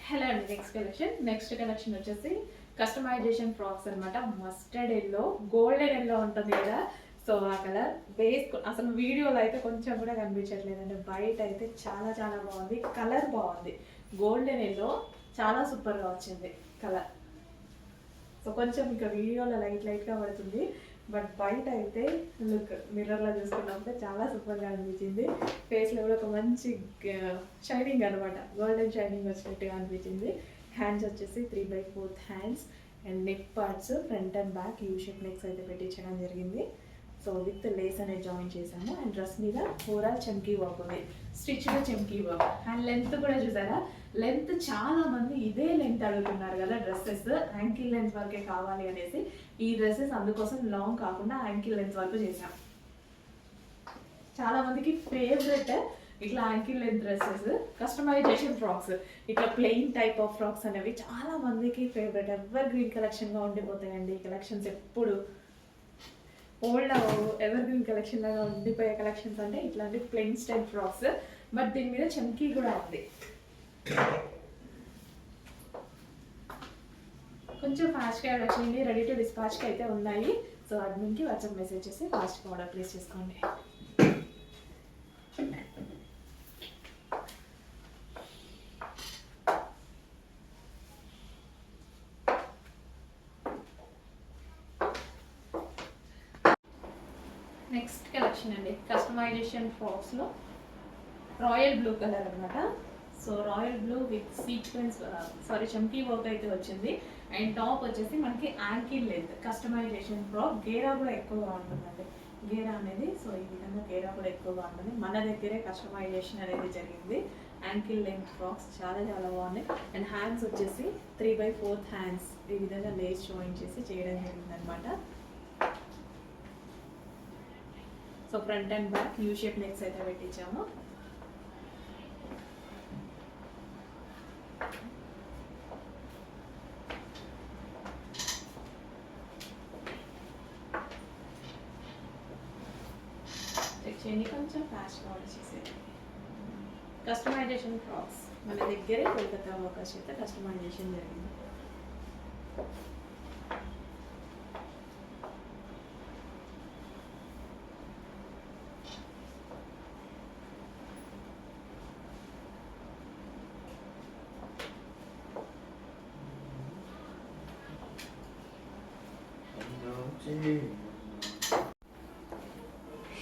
Hello అండి. Next collection వచ్చేసి customization frocks అనమాట. మస్టర్డ్ ఎల్లో, గోల్డెన్ ఎల్లో ఉంటుంది కదా, సో ఆ కలర్ బేస్ అసలు వీడియోలో అయితే కొంచెం కూడా కనిపించట్లేదండి. బయట అయితే చాలా చాలా బాగుంది, కలర్ బాగుంది. గోల్డెన్ ఎల్లో చాలా సూపర్గా వచ్చింది కలర్. సో కొంచెం ఇక వీడియోలో లైట్గా పడుతుంది, బట్ బయట అయితే లుక్ మిర్రర్లో చూసుకున్నప్పుడు చాలా సూపర్గా అనిపించింది. ఫేస్లో కూడా ఒక మంచి షైనింగ్ అనమాట, గోల్డెన్ షైనింగ్ వచ్చినట్టుగా అనిపించింది. హ్యాండ్స్ వచ్చేసి 3/4 hands and neck parts front and back U shape necks అయితే పెట్టించడం జరిగింది. సో విత్ లేస్ అనేది జాయిన్ చేసాము అండ్ డ్రెస్ మీద ఓవరాల్ చమ్కీ వర్క్ ఉంది, స్టిచ్లో చమ్కీ వర్క్. అండ్ లెంత్ కూడా చూసారా, లెంత్ చాలా మంది ఇదే లెంత్ అడుగుతున్నారు కదా డ్రెస్సెస్, యాంకిల్ లెంత్ వరకే కావాలి అనేసి ఈ డ్రెస్సెస్ అందుకోసం లాంగ్ కాకుండా యాంకిల్ లెంత్ వరకు చేసాం. చాలా మందికి ఫేవరెట్ ఇట్లా ankle length dresses, customization frocks, ఇట్లా ప్లెయిన్ టైప్ ఆఫ్ ఫ్రాక్స్ అనేవి చాలా మందికి ఫేవరెట్. ఎవర్ గ్రీన్ కలెక్షన్గా ఉండిపోతాయండి ఈ కలెక్షన్స్. ఎప్పుడు ఓల్డ్ ఎవర్ గ్రీన్ కలెక్షన్ లాగా ఉండిపోయే కలెక్షన్స్ అంటే ఇట్లాంటి ప్లెయిన్ స్టైల్ ఫ్రాక్స్, బట్ దీని మీద చమ్కీ కూడా ఉంది. కొంచెం ఫాస్ట్గా వచ్చింది, రెడీ టు డిస్పాచ్కి అయితే ఉన్నాయి. సో అడ్మిన్కి వాట్సాప్ మెసేజ్ చేసి ఫాస్ట్గా ఆర్డర్ ప్లేస్ చేసుకోండి. నెక్స్ట్ కలెక్షన్ అండి, కస్టమైజేషన్ ఫ్రాక్స్లో రాయల్ బ్లూ కలర్ అనమాట. So royal blue with sequence చమ్కీ వర్క్ అయితే వచ్చింది. అండ్ టాప్ వచ్చేసి మనకి యాంకిల్ లెంత్ కస్టమైజేషన్ ఫ్రాక్. గేరా కూడా ఎక్కువగా ఉంటుందండి, గేరా అనేది. సో ఈ విధంగా గేరా కూడా ఎక్కువగా ఉంటుంది. మన దగ్గరే కస్టమైజేషన్ అనేది జరిగింది. యాంకిల్ లెంత్ ఫ్రాక్స్ చాలా చాలా బాగున్నాయి. అండ్ హ్యాండ్స్ వచ్చేసి 3/4 హ్యాండ్స్ ఈ విధంగా లేస్ జాయిన్ చేసి చేయడం జరిగింది అనమాట. So front and back U shape necks అయితే పెట్టించాము. చెక్ చేయండి, కొంచెం ఫాస్ట్గా ఆర్డర్ చేసేది. కస్టమైజేషన్ ఫ్రాక్స్ మన దగ్గరే కోల్కతా వర్కర్స్ అయితే కస్టమైజేషన్ జరిగింది.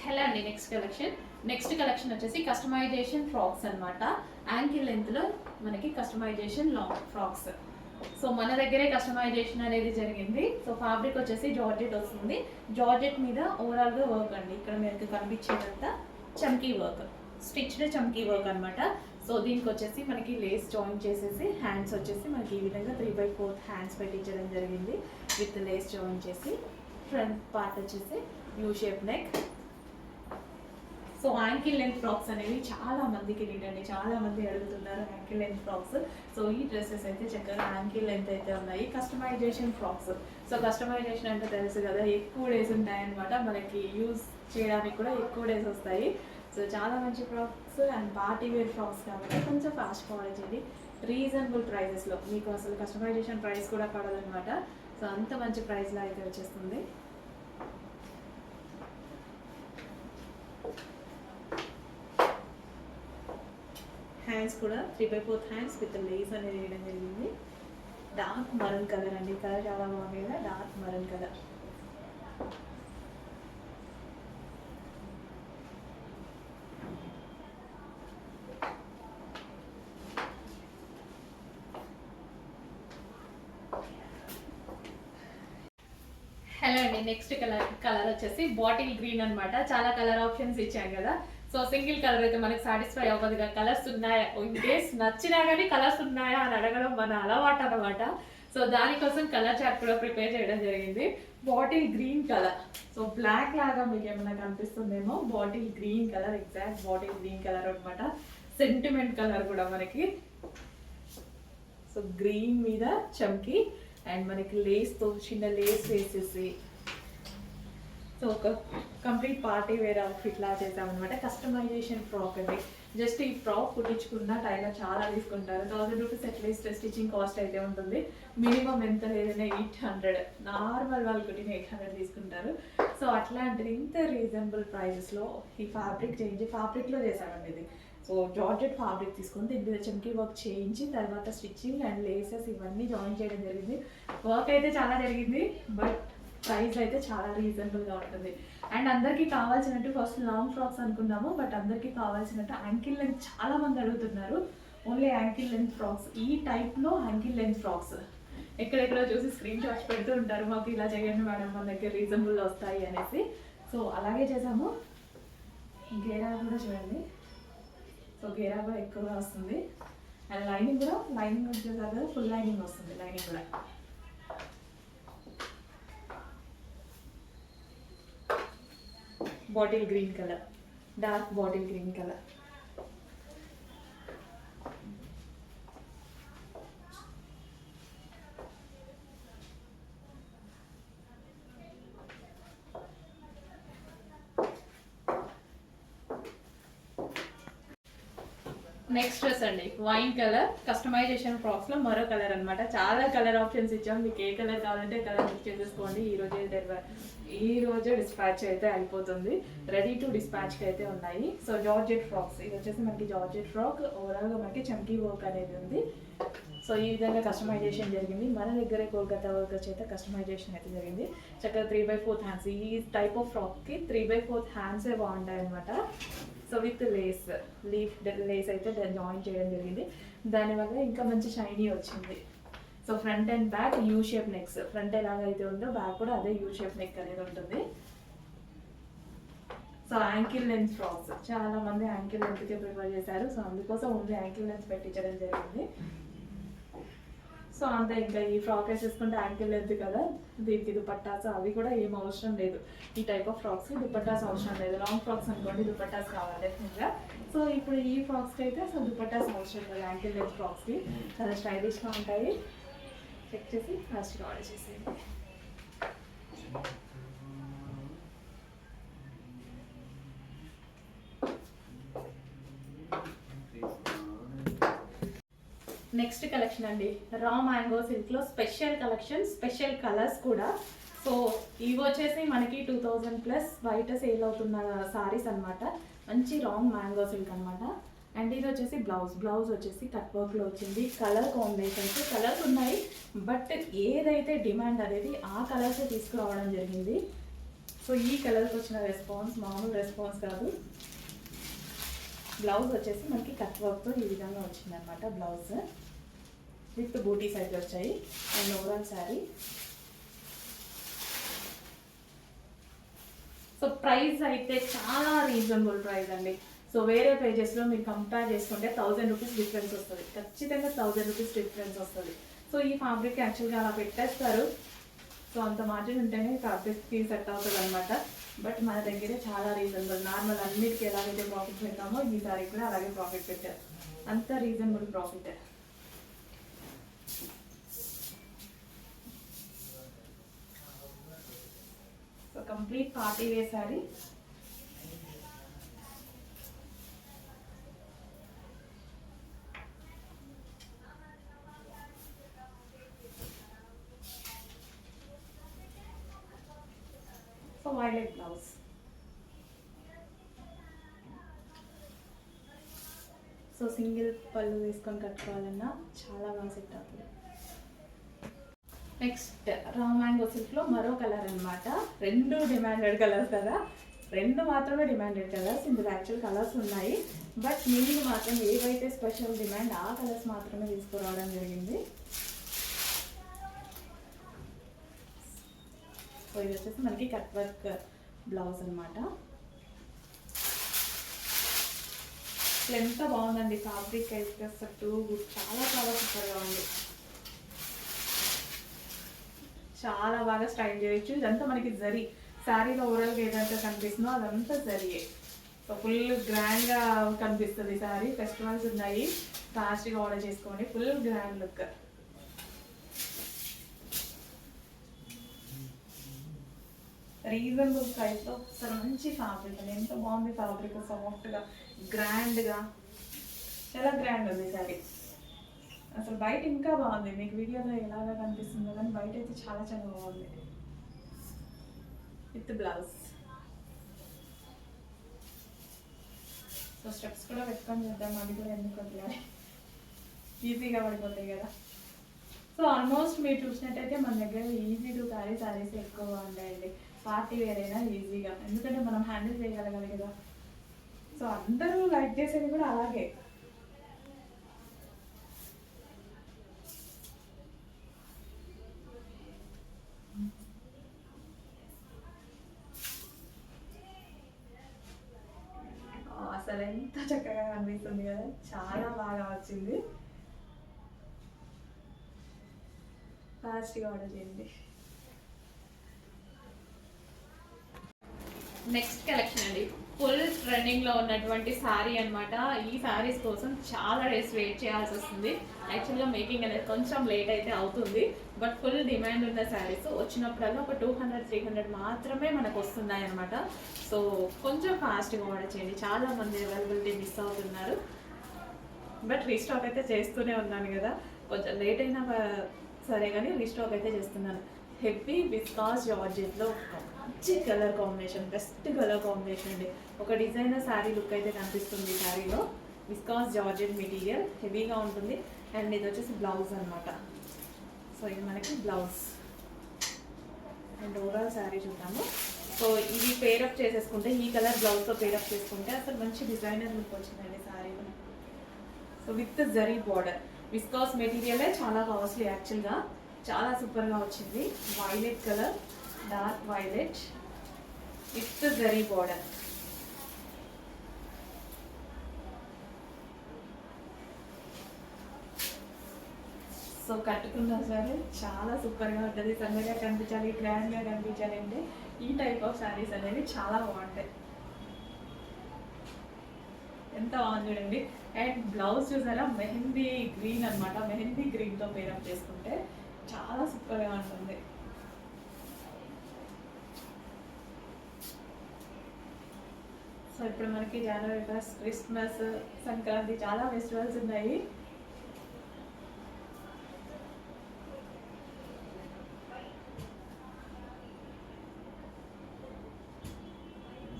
హలో అండి. నెక్స్ట్ కలెక్షన్ వచ్చేసి కస్టమైజేషన్ ఫ్రాక్స్ అనమాట. యాంకిల్ లెంత్లో మనకి కస్టమైజేషన్ లాంగ్ ఫ్రాక్స్. సో మన దగ్గరే కస్టమైజేషన్ అనేది జరిగింది. సో ఫ్యాబ్రిక్ వచ్చేసి జార్జెట్ వస్తుంది. జార్జెట్ మీద ఓవరాల్గా వర్క్ అండి. ఇక్కడ మీకు కనిపించేదంతా చమ్కీ వర్క్, స్టిచ్డ్ చమ్కీ వర్క్ అనమాట. సో దీనికి వచ్చేసి మనకి లేస్ జాయిన్ చేసేసి హ్యాండ్స్ వచ్చేసి మనకి ఈ విధంగా 3/4 హ్యాండ్స్ పెట్టించడం జరిగింది విత్ లేస్ జాయిన్ చేసి. ఫ్రంట్ పార్ట్ వచ్చేసి U shape neck. So ankle length frocks అనేవి చాలా మందికి నీడ్ అండి, చాలా మంది అడుగుతున్నారు యాంకిల్ లెంత్ ఫ్రాక్స్. సో ఈ డ్రెస్సెస్ అయితే చక్కగా యాంకిల్ లెంత్ అయితే ఉన్నాయి. Customization frocks. సో కస్టమైజేషన్ అంటే తెలుసు కదా, ఎక్కువ డేస్ ఉంటాయన్నమాట. మనకి యూజ్ చేయడానికి కూడా ఎక్కువ డేస్ వస్తాయి. సో చాలా మంచి frocks and party wear frocks కాబట్టి కొంచెం ఫాస్ట్ ఫార్వర్డ్ చేయండి. రీజనబుల్ ప్రైజెస్లో మీకు అసలు కస్టమైజేషన్ ప్రైస్ కూడా పడదనమాట. సో అంత మంచి ప్రైస్లో అయితే వచ్చేస్తుంది. హ్యాండ్స్ కూడా 3/4 హ్యాండ్స్ విత్ లేస్ అనేది వేయడం జరిగింది. డార్క్ మరూన్ కలర్ అండి, కలర్ చాలా బాగుంది కదా, డార్క్ మరూన్ కలర్. హలో అండి. నెక్స్ట్ కలర్ వచ్చేసి బాటిల్ గ్రీన్ అనమాట. చాలా కలర్ ఆప్షన్స్ ఇచ్చాం కదా, సో సింగిల్ కలర్ అయితే మనకి సాటిస్ఫై అవ్వదుగా. కలర్స్ ఉన్నాయా, ఇన్ కేస్ నచ్చినా కానీ కలర్స్ ఉన్నాయా అని అడగడం మన అలవాటు అనమాట. సో దానికోసం కలర్ చార్ట్ కూడా ప్రిపేర్ చేయడం జరిగింది. Bottle green colour, so black లాగా మీకు ఏమైనా కనిపిస్తుందేమో, bottle green colour, exact bottle green colour అనమాట. సెంటిమెంట్ కలర్ కూడా మనకి. సో గ్రీన్ మీద చమ్కి అండ్ మనకి లేస్తో చిన్న లేస్ వేసేసి సో ఒక కంప్లీట్ పార్టీ వేర్ అవుట్ఫిట్ లా చేసామన్నమాట. కస్టమైజేషన్ ఫ్రాక్ అండి. జస్ట్ ఈ ఫ్రాక్ కుట్టించుకున్న టైలర్ చాలా తీసుకుంటారు. 1000 రూపీస్ అట్లీస్ట్ స్టిచ్చింగ్ కాస్ట్ అయితే ఉంటుంది. మినిమం ఎంత లేదనే 800, నార్మల్ వాళ్ళు కుట్టిన 800 తీసుకుంటారు. సో అట్లాంటిది ఇంత రీజనబుల్ ప్రైజెస్లో ఈ ఫ్యాబ్రిక్ చేంజ్, ఫ్యాబ్రిక్లో చేశామండి ఇది. సో జార్జెట్ ఫ్యాబ్రిక్ తీసుకుని దీని మీద చమ్కీ వర్క్ చేయించి తర్వాత స్టిచ్చింగ్ అండ్ లేసెస్ ఇవన్నీ జాయిన్ చేయడం జరిగింది. వర్క్ అయితే చాలా జరిగింది, బట్ ప్రైస్ అయితే చాలా రీజనబుల్గా ఉంటుంది. అండ్ అందరికీ కావాల్సినట్టు ఫస్ట్ లాంగ్ ఫ్రాక్స్ అనుకున్నాము, బట్ అందరికీ కావాల్సినట్టు యాంకిల్ లెంత్ చాలా మంది అడుగుతున్నారు. ఓన్లీ యాంకిల్ లెంత్ ఫ్రాక్స్, ఈ టైప్లో యాంకిల్ లెంత్ ఫ్రాక్స్ ఎక్కడెక్కడో చూసి స్క్రీన్ షాట్స్ పెడుతూ ఉంటారు, మాకు ఇలా చేయండి మేడం మన దగ్గర రీజనబుల్ వస్తాయి అనేసి. సో అలాగే చేసాము. గేరా కూడా చూడండి, సో గేరా కూడా ఎక్కువగా వస్తుంది. అండ్ లైనింగ్ వచ్చేసారు కదా, ఫుల్ లైనింగ్ వస్తుంది. లైనింగ్ కూడా bottle green colour, dark bottle green colour. Next dress అండి, వైన్ కలర్ కస్టమైజేషన్ ఫ్రాక్స్ లో మరో కలర్ అనమాట. చాలా కలర్ ఆప్షన్స్ ఇచ్చాం, మీకు ఏ కలర్ కావాలంటే కలర్ బుక్ చేసేసుకోండి. ఈ రోజే డిస్పాచ్ అయితే అయిపోతుంది, రెడీ టు డిస్పాచ్కి అయితే ఉన్నాయి. సో జార్జెట్ ఫ్రాక్స్, ఇది వచ్చేసి మనకి జార్జెట్ ఫ్రాక్, ఓవరాల్గా మనకి చమ్కీ వర్క్ అనేది ఉంది. సో ఈ విధంగా కస్టమైజేషన్ జరిగింది. మన దగ్గరే కోల్కతా వర్క్ చేత కస్టమైజేషన్ అయితే జరిగింది. చక్కగా 3/4 హ్యాండ్స్, ఈ టైప్ ఆఫ్ ఫ్రాక్కి 3/4 హ్యాండ్సే బాగుంటాయి అనమాట. సో విత్ లేస్ అయితే జాయిన్ చేయడం జరిగింది. దానివల్ల ఇంకా మంచి షైనీ వచ్చింది. So front and back U shape necks, front ఎలాగైతే ఉందో బ్యాక్ కూడా అదే యూ షేప్ నెక్ అనేది ఉంటుంది. సో యాంకిల్ లెంత్ ఫ్రాక్స్ చాలా మంది యాంకిల్ లెంత్కే ప్రిఫర్ చేశారు. సో అందుకోసం ఓన్లీ యాంకిల్ లెంత్ పెట్టించడం జరిగింది. సో అంతే, ఇంకా ఈ ఫ్రాక్ వేసేసుకుంటే యాంకిల్ లెంత్ కదా, దీనికి దుపట్టాస్ అవి కూడా ఏం అవసరం లేదు. ఈ టైప్ ఆఫ్ ఫ్రాక్స్కి దుపట్టాస్ అవసరం లేదు. లాంగ్ ఫ్రాక్స్ అనుకోండి దుపట్టాస్ కావాలి డెఫినెట్గా. సో ఇప్పుడు ఈ ఫ్రాక్స్కి అయితే అసలు దుపట్టాస్ అవసరం లేదు. యాంకిల్ లెంత్ ఫ్రాక్స్కి చాలా స్టైలిష్గా ఉంటాయి. చెక్ చేసి ఫాస్ట్గా ఆర్డర్ చేసేయండి. నెక్స్ట్ కలెక్షన్ అండి, రా మ్యాంగో సిల్క్లో స్పెషల్ కలెక్షన్, స్పెషల్ కలర్స్ కూడా. సో ఇవి వచ్చేసి మనకి 2000+ బయట సేల్ అవుతున్న సారీస్ అనమాట. మంచి రాంగ్ మ్యాంగో సిల్క్ అనమాట. అండ్ ఇది వచ్చేసి బ్లౌజ్ వచ్చేసి కట్ వర్క్లో వచ్చింది. కలర్ కాంబినేషన్స్ కలర్స్ ఉన్నాయి, బట్ ఏదైతే డిమాండ్ అనేది ఆ కలర్సే తీసుకురావడం జరిగింది. సో ఈ కలర్కి వచ్చిన రెస్పాన్స్ మామూలు రెస్పాన్స్ కాదు. బ్లౌజ్ వచ్చేసి మనకి కట్ వర్క్తో ఈ విధంగా వచ్చింది అనమాట. బ్లౌజ్ విత్ బూటీస్ అయితే వచ్చాయి. And overall sari. So price అయితే చాలా రీజనబుల్ ప్రైస్ అండి. సో వేరే ప్రైజెస్లో మీరు కంపేర్ చేసుకుంటే 1000 రూపీస్ డిఫరెన్స్ వస్తుంది, ఖచ్చితంగా 1000 రూపీస్ డిఫరెన్స్ వస్తుంది. సో ఈ ఫ్యాబ్రిక్ యాక్చువల్గా అలా పెట్టేస్తారు. సో అంత మార్జిన్ ఉంటేనే ఫ్యాబ్రిక్కి సెట్ అవుతుంది అనమాట. బట్ మన దగ్గరే చాలా రీజనబుల్, నార్మల్ అన్నిటికీ ఎలాగైతే ప్రాఫిట్ పెట్టామో ఈ సారీ కూడా అలాగే ప్రాఫిట్ పెట్టారు. అంత reasonable profit. So complete party wear sari. Violet blouse. So single పళ్ళు వేసుకొని కట్టుకోవాలన్నా చాలా బాగా సెట్ అవుతుంది. నెక్స్ట్ రా మ్యాంగో సిల్క్లో మరో కలర్ అనమాట. 2 డిమాండెడ్ కలర్స్ కదా, 2 మాత్రమే డిమాండెడ్ కలర్స్. ఇందులో యాక్చువల్ కలర్స్ ఉన్నాయి, బట్ మీరు మాత్రం ఏవైతే స్పెషల్ డిమాండ్ ఆ కలర్స్ మాత్రమే తీసుకురావడం జరిగింది. సో ఇది వచ్చేసి మనకి కట్ వర్క్ బ్లౌజ్ అనమాట. ఎంత బాగుందండి ఫ్యాబ్రిక్ అయితే అసలు చాలా చాలా సూపర్గా ఉంది. చాలా బాగా స్టైల్ చేయొచ్చు. ఇదంతా మనకి జరీ శారీలో ఓవరాల్గా ఏదైతే కనిపిస్తుందో అదంతా జరీయే. సో ఫుల్ గ్రాండ్గా కనిపిస్తుంది శారీ. ఫెస్టివల్స్ ఉన్నాయి, ఫాస్ట్గా ఆర్డర్ చేసుకోండి. Full grand look. రీజనబుల్ ప్రైస్లో అసలు మంచి ఫ్యాబ్రిక్ అండి. ఎంత బాగుంది ఫ్యాబ్రిక్, సాఫ్ట్గా గ్రాండ్గా చాలా గ్రాండ్ ఉంది సారీ. అసలు బయట ఇంకా బాగుంది, మీకు వీడియోలో ఎలాగా కనిపిస్తుందో కానీ బయట అయితే చాలా చాలా బాగుంది. With blouse. సో స్టెప్స్ కూడా పెట్టుకొని చూద్దాం, అది కూడా ఎందుకు వదిలేదు, ఈజీగా పడిపోతాయి కదా. సో ఆల్మోస్ట్ మీరు చూసినట్టయితే మన దగ్గర ఈజీ టు క్యారీ శారీస్ ఎక్కువగా ఉంటాయండి. పార్టీ వేర్ అయినా ఈజీగా, ఎందుకంటే మనం హ్యాండిల్ చేయగలగాలి కదా. సో అందరూ లైక్ చేసేది కూడా అలాగే. అసలు ఎంత చక్కగా కనిపిస్తుంది కదా, చాలా బాగా వచ్చింది. ఫాస్ట్గా ఆర్డర్ చేయండి. నెక్స్ట్ కలెక్షన్ అండి, ఫుల్ ట్రెండింగ్లో ఉన్నటువంటి శారీ అనమాట. ఈ శారీస్ కోసం చాలా డేస్ వెయిట్ చేయాల్సి వస్తుంది. యాక్చువల్గా మేకింగ్ అనేది కొంచెం లేట్ అయితే అవుతుంది, బట్ ఫుల్ డిమాండ్ ఉన్న శారీస్. వచ్చినప్పుడల్లా ఒక 200-300 మాత్రమే మనకు వస్తున్నాయి అనమాట. సో కొంచెం ఫాస్ట్గా ఆర్డర్ చేయండి, చాలా మంది అవైలబిలిటీ మిస్ అవుతున్నారు. బట్ రీస్టాక్ అయితే చేస్తూనే ఉన్నాను కదా, కొంచెం లేట్ అయినా సరే కానీ రీస్టాక్ అయితే చేస్తున్నాను. హెవీ విస్కాస్ జార్జెట్లో మంచి colour combination, best colour combination అండి. ఒక డిజైనర్ శారీ లుక్ అయితే కనిపిస్తుంది ఈ శారీలో. విస్కాస్ జార్జెట్ మెటీరియల్ హెవీగా ఉంటుంది. అండ్ ఇది వచ్చేసి బ్లౌజ్ అనమాట. సో ఇది మనకి బ్లౌజ్. అండ్ ఓవరాల్ శారీ చూద్దాము. సో ఇది పేరప్ చేసేసుకుంటే, ఈ కలర్ బ్లౌజ్తో పేరప్ చేసుకుంటే అసలు మంచి డిజైనర్ లుక్ వచ్చిందండి శారీలో. So with zari border, viscose మెటీరియలే చాలా కాస్ట్లీ యాక్చువల్గా, చాలా సూపర్గా వచ్చింది. Violet colour, dark violet with zari border. So కట్టుకున్నా సరే చాలా సూపర్గా ఉంటుంది. సన్నగా కనిపించాలి, గ్రాండ్గా కనిపించాలి అంటే ఈ టైప్ ఆఫ్ శారీస్ అనేవి చాలా బాగుంటాయి. ఎంత బాగుంది చూడండి. అండ్ బ్లౌజ్ చూసారా, మెహందీ గ్రీన్ అనమాట. మెహందీ గ్రీన్తో పేరప్ చేసుకుంటే చాలా సూపర్గా ఉంటుంది. సో ఇప్పుడు మనకి జనవరి ఫస్ట్, క్రిస్మస్, సంక్రాంతి చాలా ఫెస్టివల్స్ ఉన్నాయి.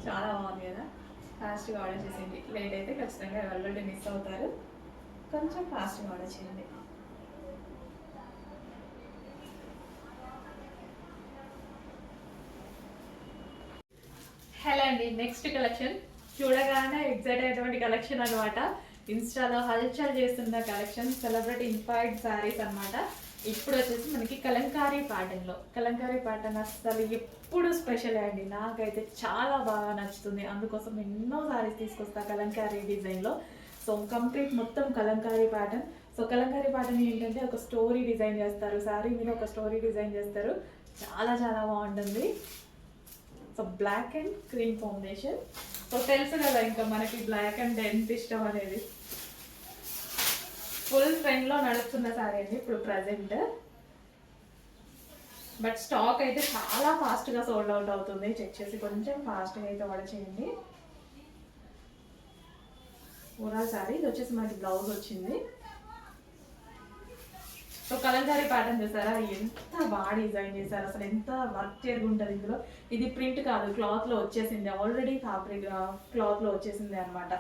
చాలా బాగుంది కదా, ఫాస్ట్గా ఆర్డర్ చేసేయండి. లేట్ అయితే ఖచ్చితంగా అవైలబిలిటీ మిస్ అవుతారు, కొంచెం ఫాస్ట్గా ఆర్డర్ చేయండి. హలో అండి, నెక్స్ట్ కలెక్షన్ చూడగానే ఎగ్జైట్ అయ్యేటువంటి కలెక్షన్ అనమాట. ఇన్స్టాలో హల్చల్ చేస్తున్న కలెక్షన్, సెలబ్రిటీ ఇన్స్పైర్డ్ శారీస్ అనమాట. ఇప్పుడు వచ్చేసి మనకి కలంకారీ ప్యాటర్న్లో. కలంకారీ ప్యాటర్న్ అసలు ఎప్పుడు స్పెషల్ అండి, నాకైతే చాలా బాగా నచ్చుతుంది. అందుకోసం ఎన్నో శారీస్ తీసుకొస్తా కలంకారీ డిజైన్లో. సో కంప్లీట్ మొత్తం Kalamkari pattern. So Kalamkari pattern ఏంటంటే ఒక స్టోరీ డిజైన్ చేస్తారు, శారీ మీద ఒక స్టోరీ డిజైన్ చేస్తారు, చాలా చాలా బాగుంటుంది. So black and cream combination. So తెలుసు కదా ఇంకా మనకి బ్లాక్ అండ్ ఎంత ఇష్టం అనేది. ఫుల్ ట్రెండ్లో నడుస్తున్న శారీ అండి ఇప్పుడు ప్రజెంట్. బట్ స్టాక్ అయితే చాలా ఫాస్ట్గా సోల్డ్ అవుట్ అవుతుంది. చెక్ చేసి కొంచెం ఫాస్ట్గా అయితే ఆర్డర్ చేయండి. ఓవరాల్ శారీ ఇది వచ్చేసి మనకి బ్లౌజ్ వచ్చింది. సో కలంకారీ ప్యాటర్న్ చూసారా, ఎంత బాగా డిజైన్ చేశారు, అసలు ఎంత వర్క్ ఉంటుంది ఇందులో. ఇది ప్రింట్ కాదు, క్లాత్లో వచ్చేసింది, ఆల్రెడీ ఫ్యాబ్రిక్ క్లాత్లో వచ్చేసింది అనమాట.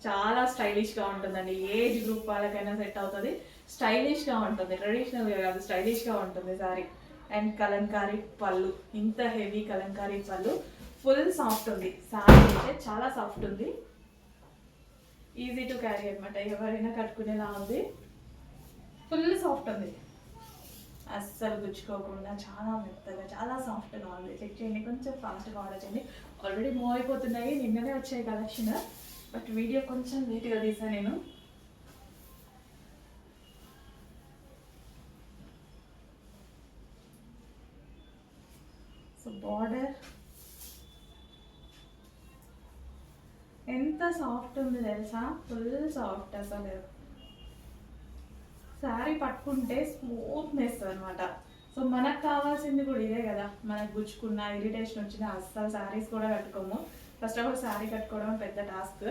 చాలా స్టైలిష్గా ఉంటుందండి, ఏజ్ గ్రూప్ వాళ్ళకైనా సెట్ అవుతుంది. స్టైలిష్గా ఉంటుంది, ట్రెడిషనల్గా కాదు, స్టైలిష్గా ఉంటుంది సారీ. అండ్ కలంకారీ పళ్ళు, ఇంత హెవీ కలంకారీ పళ్ళు, ఫుల్ సాఫ్ట్ ఉంది సారీ అయితే, చాలా సాఫ్ట్ ఉంది. ఈజీ టు క్యారీ అనమాట, ఎవరైనా కట్టుకునేలా ఉంది. ఫుల్ సాఫ్ట్ ఉంది, అస్సలు గుచ్చుకోకుండా చాలా మెత్తగా, చాలా సాఫ్ట్గా ఉంది. చెక్ చేయండి, కొంచెం ఫాస్ట్గా ఆర్డర్ చేయండి. ఆల్రెడీ మూవ్ అయిపోతున్నాయి, నిన్ననే వచ్చాయి కలెక్షన్, బట్ వీడియో కొంచెం నీట్గా తీసాను నేను. సో బార్డర్ ఎంత సాఫ్ట్ ఉంది తెలుసా, ఫుల్ సాఫ్ట్. అసలు శారీ పట్టుకుంటే స్మూత్నెస్ అనమాట. సో మనకు కావాల్సింది కూడా ఇదే కదా, మనకు గుచ్చుకున్న ఇరిటేషన్ వచ్చిన అస్సలు శారీస్ కూడా కట్టుకోము. ఫస్ట్ ఆఫ్ ఆల్ శారీ కట్టుకోవడం పెద్ద టాస్క్,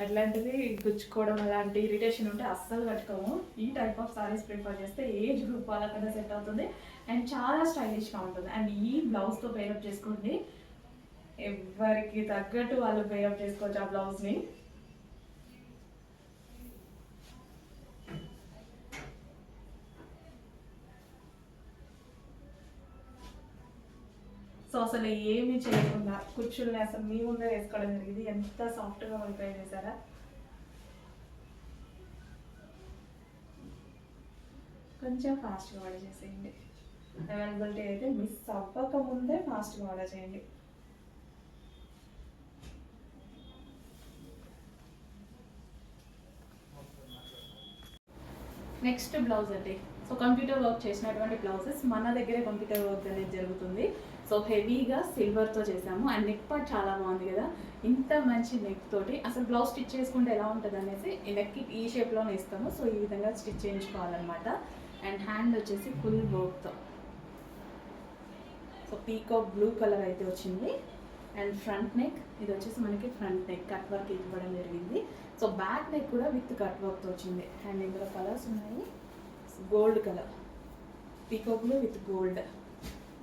అట్లాంటిది గుచ్చుకోవడం అలాంటి ఇరిటేషన్ ఉంటే అస్సలు కట్టుకోము. ఈ టైప్ ఆఫ్ సారీస్ ప్రిఫర్ చేస్తే ఏజ్ గ్రూప్ వాళ్ళకన్నా సెట్ అవుతుంది అండ్ చాలా స్టైలిష్గా ఉంటుంది. అండ్ ఈ బ్లౌజ్తో పేరప్ చేసుకోండి, ఎవరికి తగ్గట్టు వాళ్ళు పేరప్ చేసుకోవచ్చు ఆ బ్లౌజ్ని. సో అసలు ఏమీ చేయకుండా కుర్చీలని అసలు మీ ముందే వేసుకోవడం జరిగింది. ఎంత సాఫ్ట్గా వంకాయ చేశారా. కొంచెం ఫాస్ట్గా ఆర్డర్ చేసేయండి, అవైలబిలిటీ అయితే మిస్ అవ్వక ముందే ఫాస్ట్గా ఆర్డర్ చేయండి. నెక్స్ట్ బ్లౌజ్ అండి. సో కంప్యూటర్ వర్క్ చేసినటువంటి బ్లౌజెస్ మన దగ్గరే కంప్యూటర్ వర్క్ అనేది జరుగుతుంది. సో హెవీగా సిల్వర్తో చేసాము అండ్ నెక్ పార్ట్ చాలా బాగుంది కదా. ఇంత మంచి నెక్ తోటి అసలు బ్లౌజ్ స్టిచ్ చేసుకుంటే ఎలా ఉంటుంది అనేసి ఈ నెక్కి ఈ షేప్లోనే ఇస్తాము. సో ఈ విధంగా స్టిచ్ చేయించుకోవాలన్నమాట. అండ్ హ్యాండ్ వచ్చేసి ఫుల్ వర్క్తో, సో పీకాక్ బ్లూ కలర్ అయితే వచ్చింది. అండ్ ఫ్రంట్ నెక్ ఇది వచ్చేసి మనకి ఫ్రంట్ నెక్ కట్ వర్క్ ఇవ్వడం జరిగింది. సో బ్యాక్ నెక్ కూడా విత్ కట్ వర్క్తో వచ్చింది. అండ్ ఇందులో కలర్స్ ఉన్నాయి, gold colour, peacock blue with gold,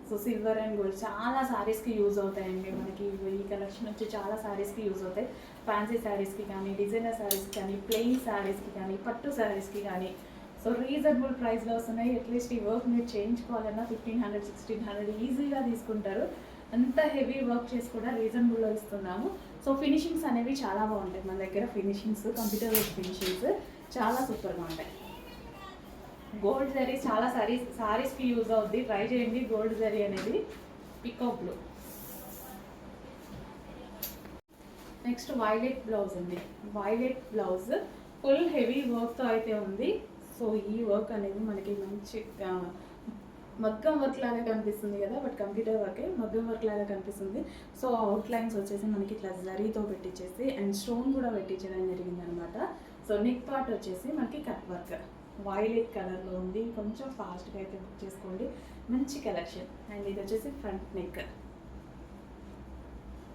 so silver and gold చాలా శారీస్కి యూజ్ అవుతాయండి. మనకి ఈ కలెక్షన్ వచ్చి చాలా శారీస్కి యూజ్ అవుతాయి. ఫ్యాన్సీ శారీస్కి కానీ, డిజైనర్ శారీస్కి కానీ, ప్లెయిన్ శారీస్కి కానీ, పట్టు శారీస్కి కానీ. సో రీజనబుల్ ప్రైస్లో వస్తున్నాయి. అట్లీస్ట్ ఈ వర్క్ మీరు చేయించుకోవాలన్నా 1500 1600 ఈజీగా తీసుకుంటారు. అంత హెవీ వర్క్ చేసి కూడా రీజనబుల్లో ఇస్తున్నాము. సో ఫినిషింగ్స్ అనేవి చాలా బాగుంటాయి మన దగ్గర. ఫినిషింగ్స్ కంప్యూటర్ వర్క్ ఫినిషింగ్స్ చాలా సూపర్గా ఉంటాయి. గోల్డ్ జరీ చాలా సారీస్కి యూజ్ అవుద్ది, ట్రై చేయండి. గోల్డ్ జరీ అనేది peacock blue. Next violet blouse అండి. వైలెట్ బ్లౌజ్ ఫుల్ హెవీ వర్క్తో అయితే ఉంది. సో ఈ వర్క్ అనేది మనకి మంచి మగ్గం వర్క్ లాగా కనిపిస్తుంది కదా, బట్ కంప్యూటర్ వర్కే మగ్గం వర్క్ లాగా కనిపిస్తుంది. సో అవుట్ లైన్స్ వచ్చేసి మనకి ఇట్లా జరీతో పెట్టించేసి అండ్ స్టోన్ కూడా పెట్టించడం జరిగింది అనమాట. సో నెక్ పార్ట్ వచ్చేసి మనకి కట్ వర్క్ వైలెట్ కలర్లో ఉంది. కొంచెం ఫాస్ట్గా అయితే బుక్ చేసుకోండి, మంచి కలెక్షన్. అండ్ ఇది వచ్చేసి ఫ్రంట్ నెక్.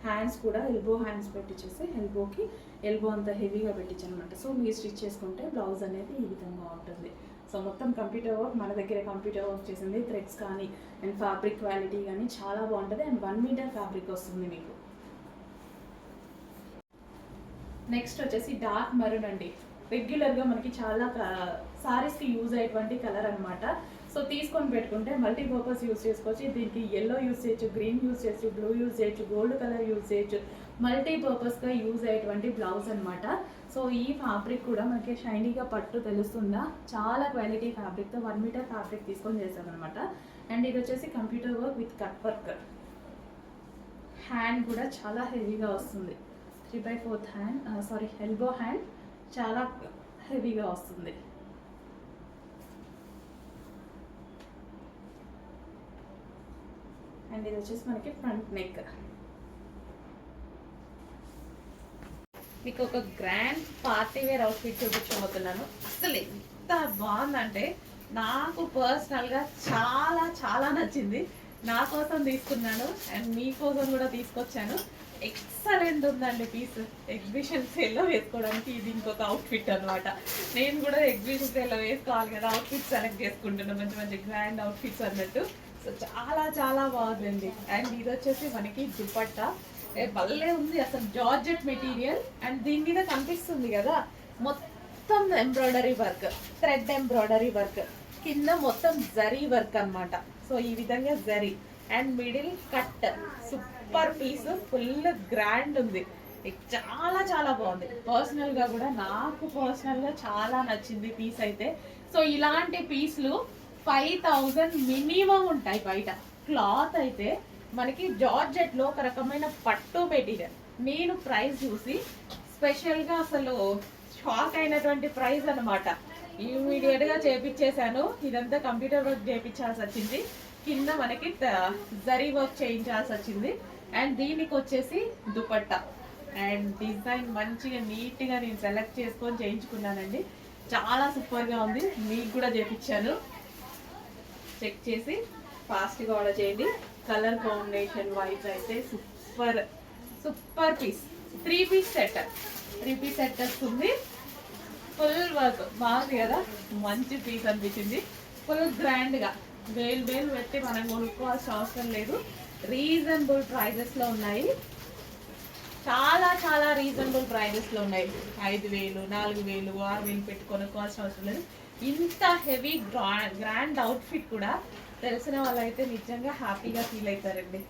హ్యాండ్స్ కూడా ఎల్బో హ్యాండ్స్ పెట్టించేసి ఎల్బోకి ఎల్బో అంతా హెవీగా పెట్టించనమాట. సో మీరు స్టిచ్ చేసుకుంటే బ్లౌజ్ అనేది ఈ విధంగా ఉంటుంది. సో మొత్తం కంప్యూటర్ వర్క్ మన దగ్గర కంప్యూటర్ వర్క్ చేసింది. థ్రెడ్స్ కానీ అండ్ ఫ్యాబ్రిక్ క్వాలిటీ కానీ చాలా బాగుంటుంది. అండ్ 1 మీటర్ ఫ్యాబ్రిక్ వస్తుంది మీకు. నెక్స్ట్ వచ్చేసి డార్క్ మరూన్ అండి. రెగ్యులర్గా మనకి చాలా సారీస్కి యూజ్ అయ్యేటువంటి కలర్ అనమాట. సో తీసుకొని పెట్టుకుంటే మల్టీపర్పస్ యూజ్ చేసుకోవచ్చు. దీనికి ఎల్లో యూజ్ చేయొచ్చు, గ్రీన్ యూజ్ చేయొచ్చు, బ్లూ యూజ్ చేయొచ్చు, గోల్డ్ కలర్ యూజ్ చేయొచ్చు. మల్టీపర్పస్గా యూజ్ అయ్యేటువంటి బ్లౌజ్ అనమాట. సో ఈ ఫ్యాబ్రిక్ కూడా మనకి షైనీగా పట్టు తెలుస్తుందా, చాలా క్వాలిటీ ఫ్యాబ్రిక్తో 1 మీటర్ ఫ్యాబ్రిక్ తీసుకొని చేసామన్నమాట. అండ్ ఇది వచ్చేసి computer work with cut work. Hand కూడా చాలా హెవీగా వస్తుంది. 3/4 హ్యాండ్ ఎల్బో హ్యాండ్ చాలా హెవీగా వస్తుంది. అండ్ ఇది వచ్చేసి మనకి ఫ్రంట్ నెక్. మీకు ఒక గ్రాండ్ పార్టీ వేర్ అవుట్ఫిట్ చూపించబోతున్నాను. అసలు ఎంత బాగుందంటే నాకు పర్సనల్గా చాలా చాలా నచ్చింది. నా కోసం తీసుకున్నాను అండ్ మీకోసం కూడా తీసుకొచ్చాను. ఎక్సలెంట్ ఉందండి పీస్. ఎగ్జిబిషన్ సేల్లో వేసుకోవడానికి ఇది ఇంకొక అవుట్ఫిట్ అనమాట. నేను కూడా ఎగ్జిబిషన్ సేల్లో వేసుకోవాలి కదా, అవుట్ఫిట్స్ సెలెక్ట్ చేసుకుంటున్నాను మంచి మంచి గ్రాండ్ అవుట్ఫిట్స్ అన్నట్టు. సో చాలా చాలా బాగుందండి. అండ్ ఇది వచ్చేసి మనకి దుపట్టా భలే ఉంది అసలు, జార్జెట్ మెటీరియల్. అండ్ దీని మీద కనిపిస్తుంది కదా మొత్తం embroidery work, thread embroidery work, కింద మొత్తం జరీ వర్క్ అనమాట. సో ఈ విధంగా zari and middle cut. Super piece, full grand ఉంది. చాలా చాలా బాగుంది. పర్సనల్గా కూడా నాకు పర్సనల్గా చాలా నచ్చింది పీస్ అయితే. సో ఇలాంటి పీస్లు 5000 మినిమం ఉంటాయి బయట. క్లాత్ అయితే మనకి జార్జెట్లో ఒక రకమైన పట్టు మెటీరియల్. నేను ప్రైస్ చూసి స్పెషల్గా అసలు షాక్ అయినటువంటి ప్రైస్ అనమాట. ఇమీడియట్గా చేపించేశాను. ఇదంతా కంప్యూటర్ వర్క్ చేయించాల్సి వచ్చింది, కింద మనకి జరీ వర్క్ చేయించాల్సి వచ్చింది. అండ్ దీనికి వచ్చేసి దుపట్టా అండ్ డిజైన్ మంచిగా నీట్గా నేను సెలెక్ట్ చేసుకొని చేయించుకున్నానండి. చాలా సూపర్గా ఉంది. మీకు కూడా చేయించాను. చెక్ చేసి ఫాస్ట్గా ఆర్డర్ చేయండి. కలర్ కాంబినేషన్ వైజ్ అయితే super super piece 3 piece set, 3 piece set వస్తుంది. ఫుల్ వర్క్ బాగుంది కదా, మంచి పీస్ అనిపించింది. ఫుల్ గ్రాండ్గా వేలు వేలు పెట్టి మనం కొనుక్కోవాల్సిన అవసరం లేదు. రీజనబుల్ ప్రైజెస్లో ఉన్నాయి, చాలా చాలా రీజనబుల్ ప్రైజెస్లో ఉన్నాయి. 5,000, 4,000, 6,000 పెట్టి కొనుక్కోవాల్సిన అవసరం లేదు. ఇంత హెవీ గ్రాండ్ అవుట్ఫిట్ కూడా తెలిసిన వాళ్ళైతే నిజంగా హ్యాపీగా ఫీల్ అవుతారండి.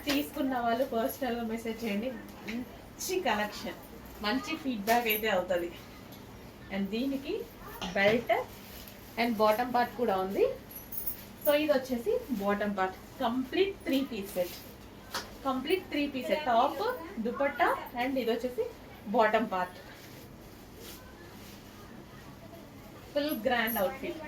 తీసుకున్న వాళ్ళు పర్సనల్గా మెసేజ్ చేయండి. మంచి కలెక్షన్, మంచి ఫీడ్బ్యాక్ అయితే అవుతుంది. అండ్ దీనికి బెల్ట్ అండ్ బాటమ్ పార్ట్ కూడా ఉంది. సో ఇది వచ్చేసి bottom part, complete 3 piece set, complete 3 piece set. Top, dupatta and ఇది వచ్చేసి bottom part. Full grand outfit.